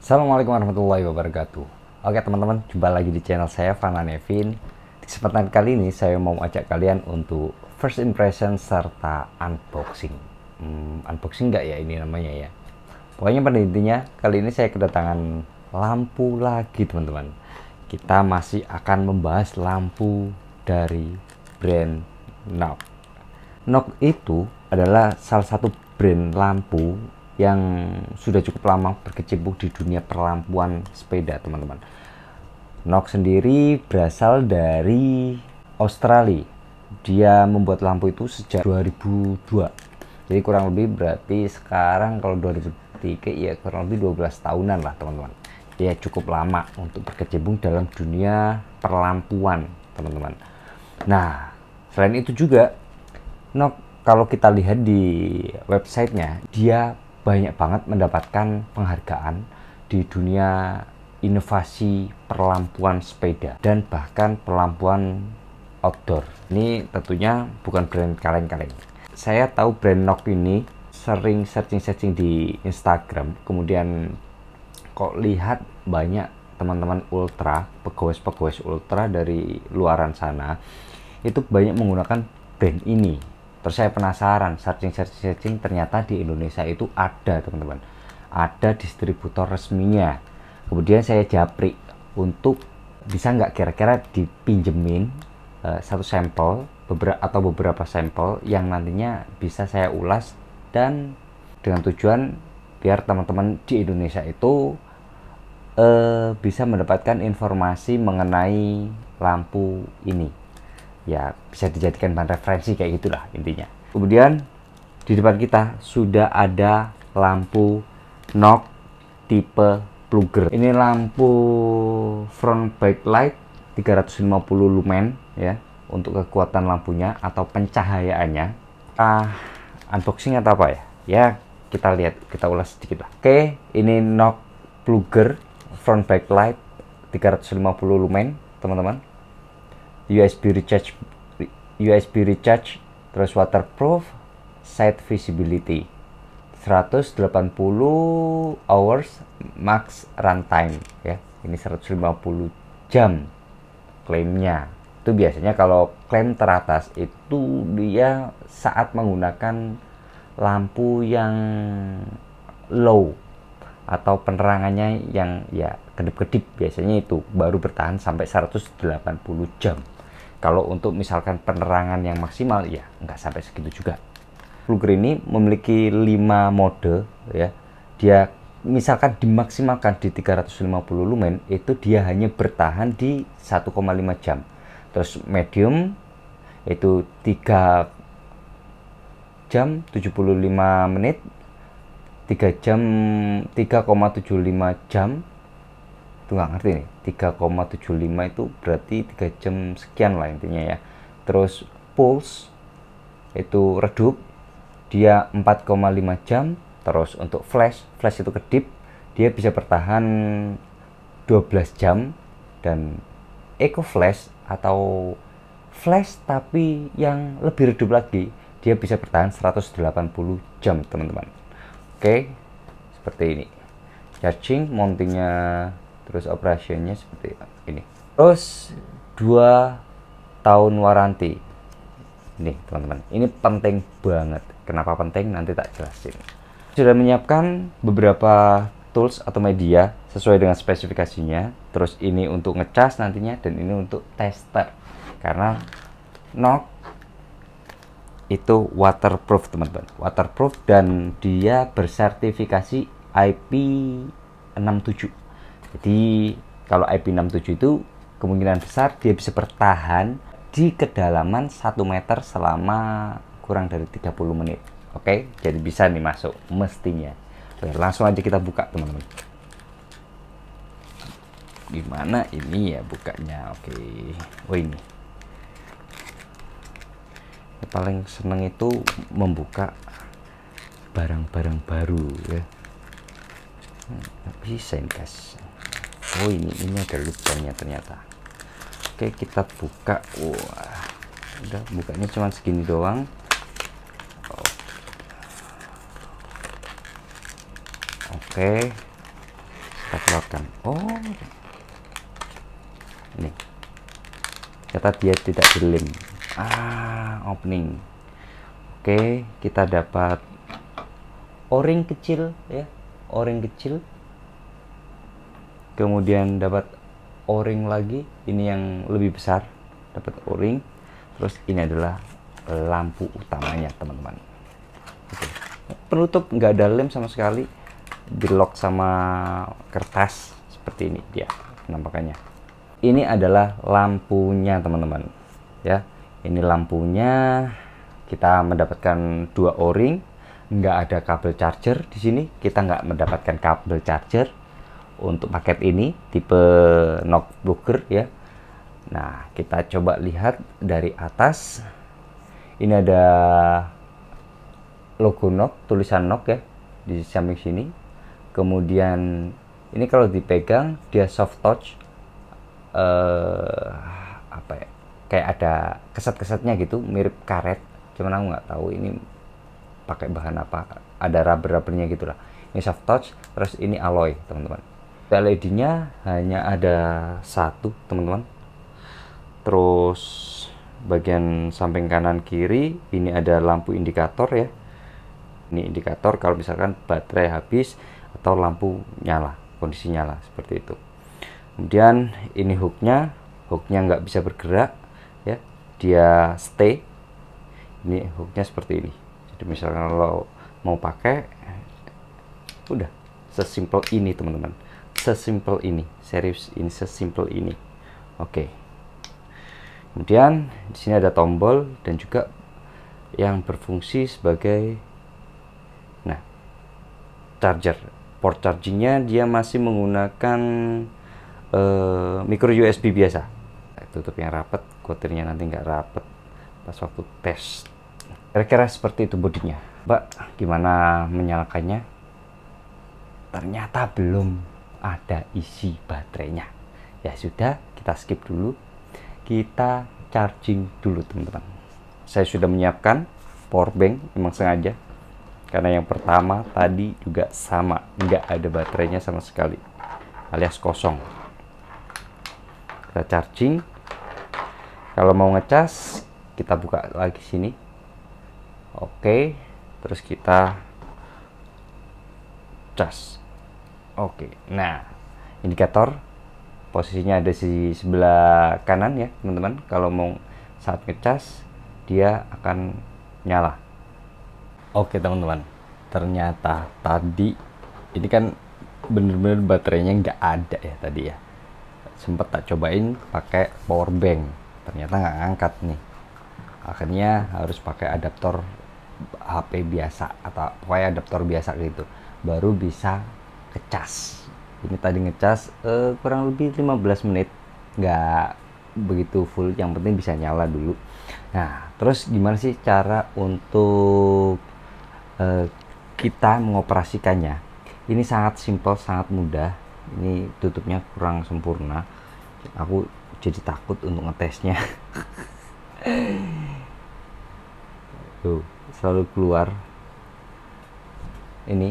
Assalamualaikum warahmatullahi wabarakatuh. Oke teman-teman, jumpa lagi di channel saya Fana Nevin. Di kesempatan kali ini saya mau ajak kalian untuk first impression serta unboxing. Unboxing nggak ya ini namanya ya. Pokoknya pada intinya kali ini saya kedatangan lampu lagi teman-teman. Kita masih akan membahas lampu dari brand NOC. NOC itu adalah salah satu brand lampu yang sudah cukup lama berkecimpung di dunia perlampuan sepeda teman-teman. NOC sendiri berasal dari Australia. Dia membuat lampu itu sejak 2002. Jadi kurang lebih berarti sekarang kalau 2003 ya kurang lebih 12 tahunan lah teman-teman. Ya cukup lama untuk berkecimpung dalam dunia perlampuan teman-teman. Nah selain itu juga NOC kalau kita lihat di websitenya dia banyak banget mendapatkan penghargaan di dunia inovasi perlampuan sepeda dan bahkan perlampuan outdoor. Ini tentunya bukan brand kaleng-kaleng. Saya tahu brand NOC ini sering searching di Instagram, kemudian kok lihat banyak teman-teman ultra, pegawai ultra dari luaran sana itu banyak menggunakan brand ini. Terus saya penasaran, searching ternyata di Indonesia itu ada teman-teman, ada distributor resminya. Kemudian saya japri untuk bisa nggak kira-kira dipinjemin satu sampel atau beberapa sampel yang nantinya bisa saya ulas dan dengan tujuan biar teman-teman di Indonesia itu bisa mendapatkan informasi mengenai lampu ini. Ya bisa dijadikan bahan referensi kayak gitulah intinya. Kemudian di depan kita sudah ada lampu NOC tipe plugger. Ini lampu front backlight 350 lumen ya untuk kekuatan lampunya atau pencahayaannya. Unboxing atau apa ya? Ya kita lihat, kita ulas sedikit lah. Oke, ini NOC plugger front backlight 350 lumen teman-teman. USB recharge, terus waterproof, side visibility, 180 hours max runtime ya. Ini 150 jam klaimnya. Itu biasanya kalau klaim teratas itu dia saat menggunakan lampu yang low atau penerangannya yang ya kedip-kedip, biasanya itu baru bertahan sampai 180 jam. Kalau untuk misalkan penerangan yang maksimal ya nggak sampai segitu juga. Plugger ini memiliki 5 mode ya. Dia misalkan dimaksimalkan di 350 lumen itu dia hanya bertahan di 1,5 jam. Terus medium itu 3 jam 75 menit, 3 jam 3,75 jam. Itu nggak ngerti nih, 3,75 itu berarti 3 jam sekian lah intinya ya. Terus pulse itu redup dia 4,5 jam. Terus untuk flash itu kedip dia bisa bertahan 12 jam. Dan eco flash atau flash tapi yang lebih redup lagi dia bisa bertahan 180 jam teman-teman. Oke, seperti ini charging, mountingnya, terus operasionnya seperti ini. Terus 2 tahun waranti. Nih teman-teman, ini penting banget. Kenapa penting? Nanti tak jelasin. Sudah menyiapkan beberapa tools atau media sesuai dengan spesifikasinya. Terus ini untuk ngecas nantinya dan ini untuk tester. Karena NOC itu waterproof teman-teman. Waterproof dan dia bersertifikasi IP67. Jadi kalau IP67 itu kemungkinan besar dia bisa bertahan di kedalaman 1 meter selama kurang dari 30 menit. Oke, jadi bisa nih masuk mestinya. Oke, langsung aja kita buka teman-teman. Gimana ini ya bukanya? Oke. Oh ini. Yang paling seneng itu membuka barang-barang baru ya. Nggak bisa ini guys. Oh ini ada lubangnya ternyata. Oke kita buka. Wah udah bukanya cuma segini doang. Oke kita keluarkan. Oh, ini ternyata dia tidak dilem. Opening. Oke, kita dapat o-ring kecil ya, o-ring kecil. Kemudian dapat o-ring lagi, ini yang lebih besar, dapat o-ring. Terus ini adalah lampu utamanya teman-teman. Oke. Penutup nggak ada lem sama sekali, di lock sama kertas seperti ini dia penampakannya. Ini adalah lampunya teman-teman ya, ini lampunya. Kita mendapatkan dua o-ring, nggak ada kabel charger di sini, kita nggak mendapatkan kabel charger untuk paket ini tipe knock blocker ya. Nah, kita coba lihat dari atas. Ini ada logo knock, tulisan knock ya di samping sini. Kemudian ini kalau dipegang dia soft touch, apa ya, kayak ada keset-kesetnya gitu, mirip karet. Cuman aku nggak tahu ini pakai bahan apa. Ada rubber-rubbernya gitulah. Ini soft touch, terus ini alloy teman-teman. LED-nya hanya ada satu teman-teman. Terus bagian samping kanan kiri ini ada lampu indikator ya. Ini indikator kalau misalkan baterai habis atau lampu nyala, kondisi nyala seperti itu. Kemudian ini hooknya nggak bisa bergerak ya, dia stay. Ini hooknya seperti ini. Jadi misalkan kalau mau pakai, udah sesimpel ini teman-teman, sesimpel ini, serius ini sesimpel ini. Oke. Kemudian di sini ada tombol dan juga yang berfungsi sebagai charger. Port chargingnya dia masih menggunakan micro USB biasa. Tutup yang rapat, kotirnya nanti nggak rapat pas waktu tes. Kira-kira seperti itu bodinya. Mbak, gimana menyalakannya? Ternyata belum ada isi baterainya. Ya sudah, kita skip dulu. Kita charging dulu teman-teman. Saya sudah menyiapkan power bank, memang sengaja karena yang pertama tadi juga sama, nggak ada baterainya sama sekali, alias kosong. Kita charging. Kalau mau ngecas, kita buka lagi sini. Oke, terus kita cas. Oke, nah indikator posisinya ada di sebelah kanan ya teman-teman. Kalau mau saat ngecas dia akan nyala. Oke teman-teman, ternyata tadi ini kan bener-bener baterainya nggak ada ya tadi ya. Sempet tak cobain pakai power bank, ternyata nggak ngangkat nih. Akhirnya harus pakai adaptor HP biasa atau pokoknya adaptor biasa gitu, baru bisa ngecas. Ini tadi ngecas kurang lebih 15 menit, nggak begitu full, yang penting bisa nyala dulu. Nah, terus gimana sih cara untuk kita mengoperasikannya? Ini sangat simpel, sangat mudah. Ini tutupnya kurang sempurna, aku jadi takut untuk ngetesnya. Tuh, selalu keluar. Ini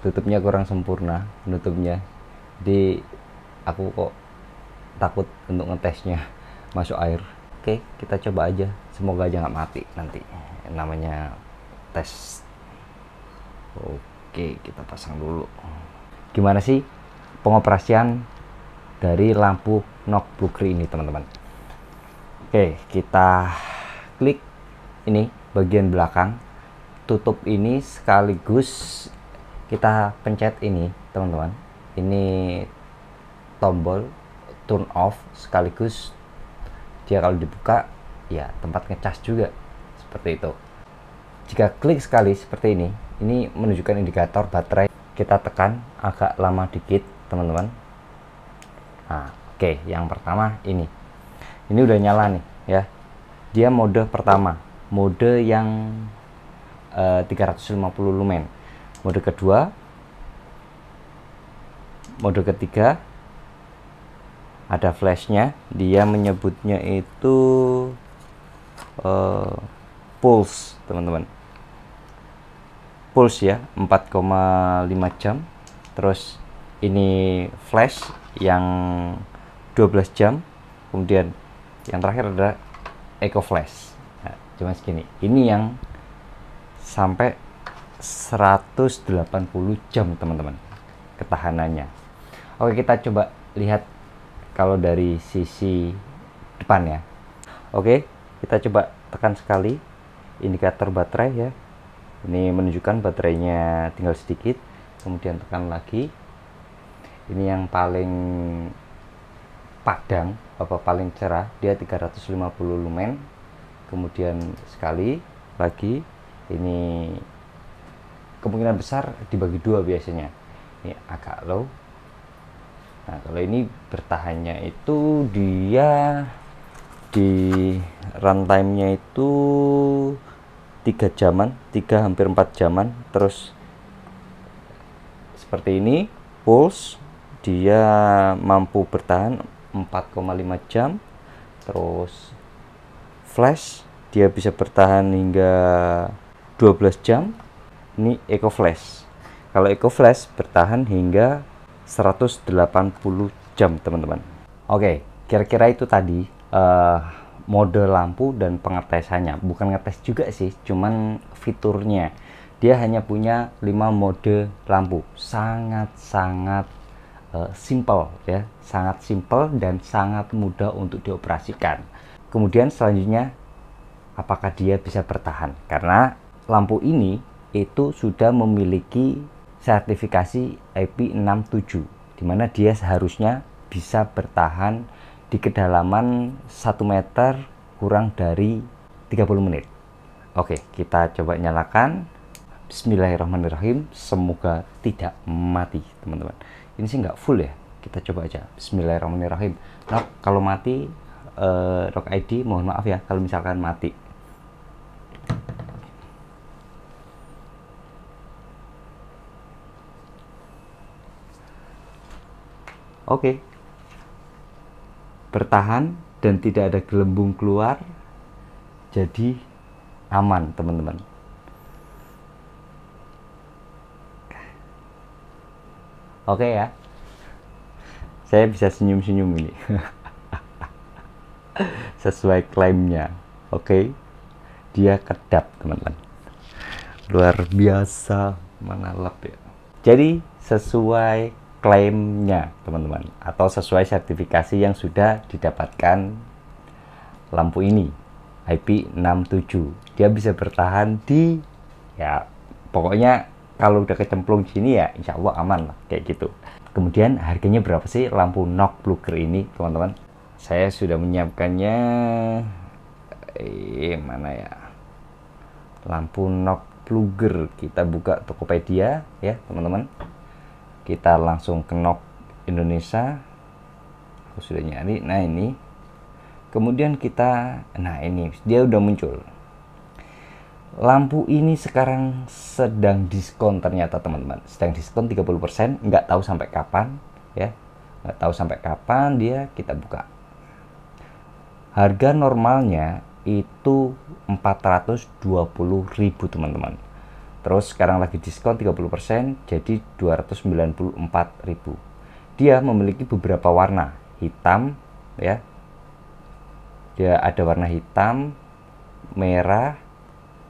tutupnya kurang sempurna, penutupnya. Jadi aku kok takut untuk ngetesnya masuk air. Oke, kita coba aja, semoga aja nggak mati nanti, namanya tes. Oke, kita pasang dulu. Gimana sih pengoperasian dari lampu knock blocker ini teman-teman? Oke, kita klik ini bagian belakang, tutup ini sekaligus kita pencet ini teman-teman. Ini tombol turn off, sekaligus dia kalau dibuka ya tempat ngecas juga seperti itu. Jika klik sekali seperti ini menunjukkan indikator baterai. Kita tekan agak lama dikit teman-teman. Nah, oke, yang pertama ini udah nyala nih ya. Dia mode pertama, mode yang 350 lumen. Mode kedua, mode ketiga ada flashnya, dia menyebutnya itu pulse teman-teman, pulse ya, 4,5 jam. Terus Ini flash yang 12 jam. Kemudian yang terakhir adalah Eco Flash. Nah, cuma segini. Ini yang sampai 180 jam teman-teman ketahanannya. Oke, kita coba lihat kalau dari sisi depan ya. Oke, kita coba tekan sekali indikator baterai ya. Ini menunjukkan baterainya tinggal sedikit. Kemudian tekan lagi. Ini yang paling padang, paling cerah, dia 350 lumen. Kemudian sekali lagi, ini kemungkinan besar dibagi dua biasanya. Ini agak low. Nah, kalau ini bertahannya itu dia di runtime-nya itu 3 jaman, 3 hampir 4 jaman. Terus seperti ini, pulse dia mampu bertahan 4,5 jam. Terus flash dia bisa bertahan hingga 12 jam. Ini Eco Flash. Kalau Eco Flash bertahan hingga 180 jam teman-teman. Oke, kira-kira itu tadi mode lampu dan pengetesannya. Bukan ngetes juga sih, cuman fiturnya. Dia hanya punya 5 mode lampu. Sangat-sangat simple ya, sangat simple dan sangat mudah untuk dioperasikan. Kemudian selanjutnya, apakah dia bisa bertahan? Karena lampu ini itu sudah memiliki sertifikasi IP67, di mana dia seharusnya bisa bertahan di kedalaman 1 meter kurang dari 30 menit. Oke, kita coba nyalakan. Bismillahirrahmanirrahim. Semoga tidak mati teman-teman. Ini sih nggak full ya, kita coba aja. Bismillahirrahmanirrahim. Nah, kalau mati Rock ID mohon maaf ya kalau misalkan mati. Oke, bertahan dan tidak ada gelembung keluar, jadi aman teman-teman. Oke ya, saya bisa senyum-senyum ini sesuai klaimnya. Oke, dia kedap teman-teman, luar biasa, manalap ya. Jadi sesuai klaimnya teman-teman, atau sesuai sertifikasi yang sudah didapatkan lampu ini IP67, dia bisa bertahan di ya pokoknya kalau udah kecemplung sini ya insya Allah aman lah kayak gitu. Kemudian harganya berapa sih lampu knock plugger ini teman-teman? Saya sudah menyiapkannya. Mana ya lampu knock plugger, kita buka Tokopedia ya teman-teman. Kita langsung ke Knock Indonesia. Aku sudah nyari. Nah ini. Kemudian kita, nah ini dia udah muncul. Lampu ini sekarang sedang diskon ternyata teman-teman. Sedang diskon 30%. Nggak tahu sampai kapan ya. Nggak tahu sampai kapan dia, kita buka. Harga normalnya itu 420.000 teman-teman. Terus sekarang lagi diskon 30%, jadi 294.000. Dia memiliki beberapa warna, hitam ya. Dia ada warna hitam, merah,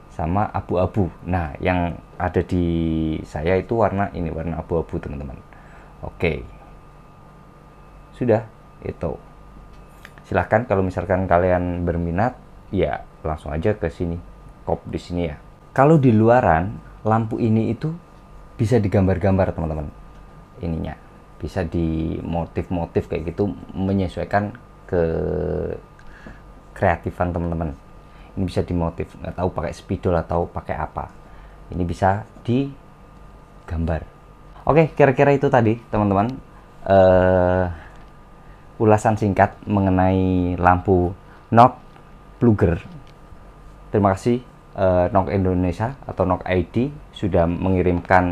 sama abu-abu. Nah, yang ada di saya itu warna ini, warna abu-abu teman-teman. Oke. Sudah, itu. Silahkan kalau misalkan kalian berminat, ya langsung aja ke sini. Kop di sini ya. Kalau di luaran, lampu ini itu bisa digambar-gambar teman-teman. Ininya bisa di motif-motif kayak gitu, menyesuaikan ke kreatifan teman-teman. Ini bisa dimotif, nggak tahu pakai spidol atau pakai apa. Ini bisa digambar. Oke, kira-kira itu tadi teman-teman. Ulasan singkat mengenai lampu knock plugger. Terima kasih Knock Indonesia atau Knock ID sudah mengirimkan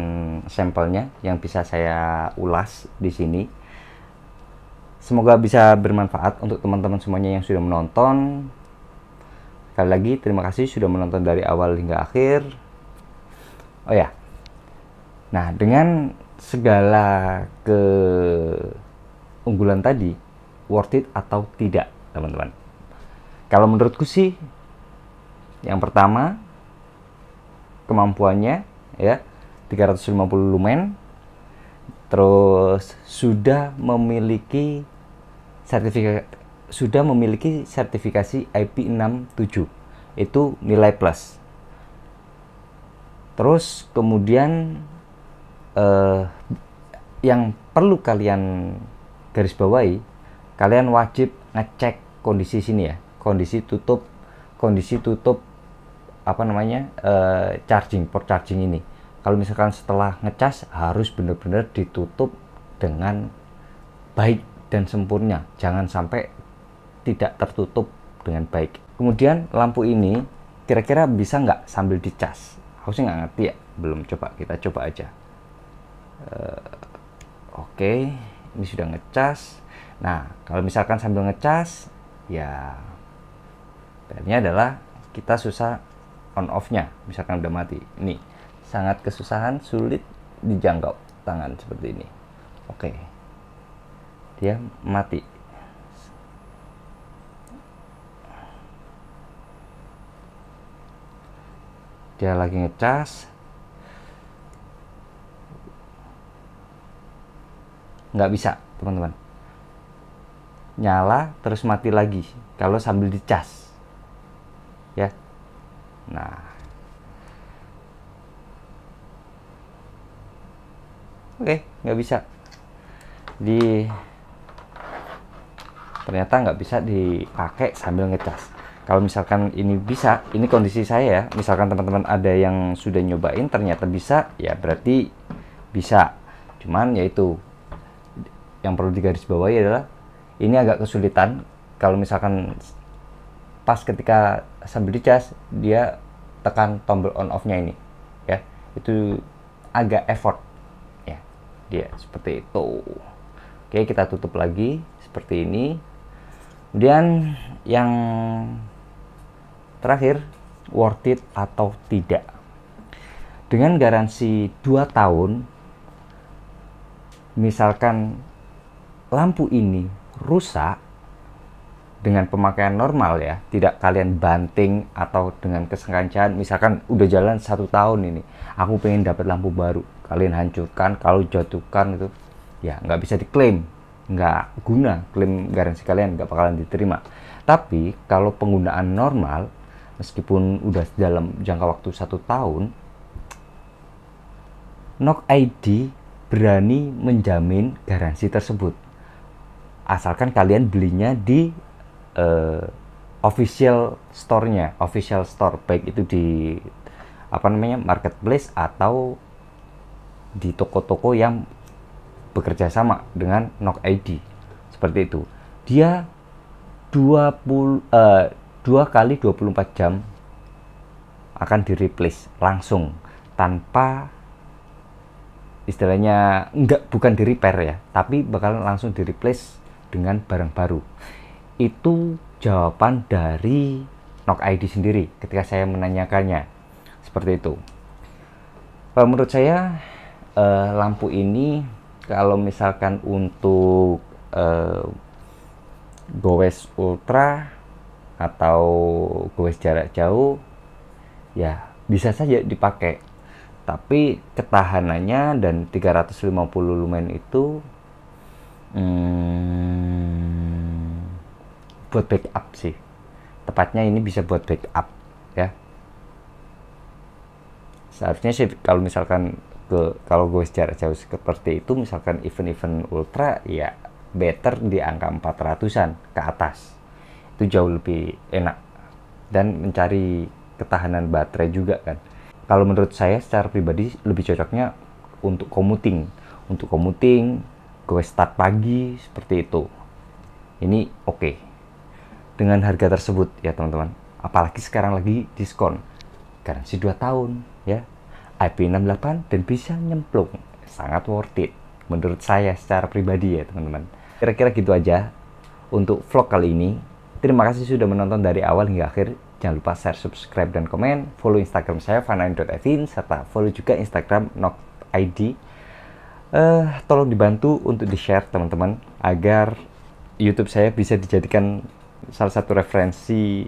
sampelnya yang bisa saya ulas di sini. Semoga bisa bermanfaat untuk teman-teman semuanya yang sudah menonton. Sekali lagi terima kasih sudah menonton dari awal hingga akhir. Oh ya. Nah, dengan segala keunggulan tadi worth it atau tidak, teman-teman. Kalau menurutku sih, yang pertama kemampuannya ya 350 lumen, terus sudah memiliki sertifikasi IP67, itu nilai plus. Terus kemudian yang perlu kalian garis bawahi, kalian wajib ngecek kondisi sini ya, kondisi tutup port charging ini. Kalau misalkan setelah ngecas harus benar-benar ditutup dengan baik dan sempurna, jangan sampai tidak tertutup dengan baik. Kemudian lampu ini kira-kira bisa nggak sambil dicas? Aku sih nggak ngerti ya, belum coba, kita coba aja. Oke, ini sudah ngecas. Nah, kalau misalkan sambil ngecas, ya PR-nya adalah kita susah on off-nya. Misalkan udah mati, ini sangat kesusahan, sulit dijangkau tangan seperti ini. Oke, dia mati. Dia lagi ngecas, nggak bisa, teman-teman. Nyala terus mati lagi kalau sambil dicas ya. Nah, oke, nggak bisa ternyata nggak bisa dipakai sambil ngecas. Kalau misalkan ini bisa, ini kondisi saya ya, misalkan teman-teman ada yang sudah nyobain ternyata bisa, ya berarti bisa. Cuman yaitu yang perlu digarisbawahi adalah ini agak kesulitan kalau misalkan pas ketika sambil dicas dia tekan tombol on off nya ini ya, itu agak effort ya, dia seperti itu. Oke, kita tutup lagi seperti ini. Kemudian yang terakhir, worth it atau tidak. Dengan garansi 2 tahun, misalkan lampu ini rusak dengan pemakaian normal ya, tidak kalian banting atau dengan kesengajaan, misalkan udah jalan 1 tahun ini, aku pengen dapat lampu baru, kalian hancurkan, kalau jatuhkan itu ya nggak bisa diklaim, nggak guna, klaim garansi kalian nggak bakalan diterima. Tapi kalau penggunaan normal, meskipun udah dalam jangka waktu 1 tahun, Nok ID berani menjamin garansi tersebut, asalkan kalian belinya di official store, baik itu di marketplace atau di toko-toko yang bekerja sama dengan Nok ID. Seperti itu. Dia 2 kali 24 jam akan di replace langsung, tanpa istilahnya bukan di repair ya, tapi bakal langsung di replace dengan barang baru. Itu jawaban dari Nok ID sendiri ketika saya menanyakannya. Seperti itu. Menurut saya lampu ini kalau misalkan untuk gowes ultra atau gowes jarak jauh ya bisa saja dipakai, tapi ketahanannya dan 350 lumen itu buat backup sih, tepatnya ini bisa buat backup ya. Seharusnya sih kalau misalkan kalau gowes jarak jauh seperti itu, misalkan event-event ultra ya better di angka 400-an ke atas, itu jauh lebih enak dan mencari ketahanan baterai juga kan. Kalau menurut saya secara pribadi lebih cocoknya untuk commuting, gowes start pagi seperti itu. Ini oke. Dengan harga tersebut ya teman-teman, apalagi sekarang lagi diskon, garansi 2 tahun ya, IP68 dan bisa nyemplung, sangat worth it menurut saya secara pribadi ya teman-teman. Kira-kira gitu aja untuk vlog kali ini. Terima kasih sudah menonton dari awal hingga akhir. Jangan lupa share, subscribe, dan komen. Follow Instagram saya, fanain.evin, serta follow juga Instagram Nok ID. Tolong dibantu untuk di-share teman-teman, agar YouTube saya bisa dijadikan salah satu referensi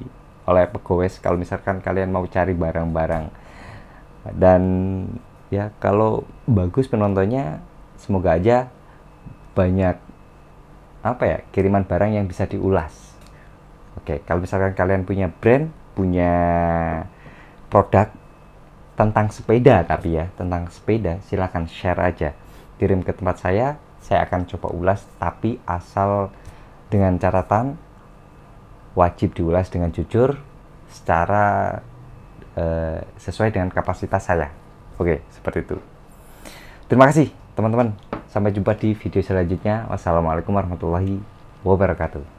oleh pegawai kalau misalkan kalian mau cari barang-barang. Dan ya, kalau bagus penontonnya, semoga aja banyak kiriman barang yang bisa diulas. Oke, kalau misalkan kalian punya brand, punya produk tentang sepeda, tapi ya tentang sepeda, silahkan share aja, kirim ke tempat saya akan coba ulas, tapi asal dengan catatan wajib diulas dengan jujur, secara sesuai dengan kapasitas saya. Oke, seperti itu. Terima kasih teman-teman, sampai jumpa di video selanjutnya. Wassalamualaikum warahmatullahi wabarakatuh.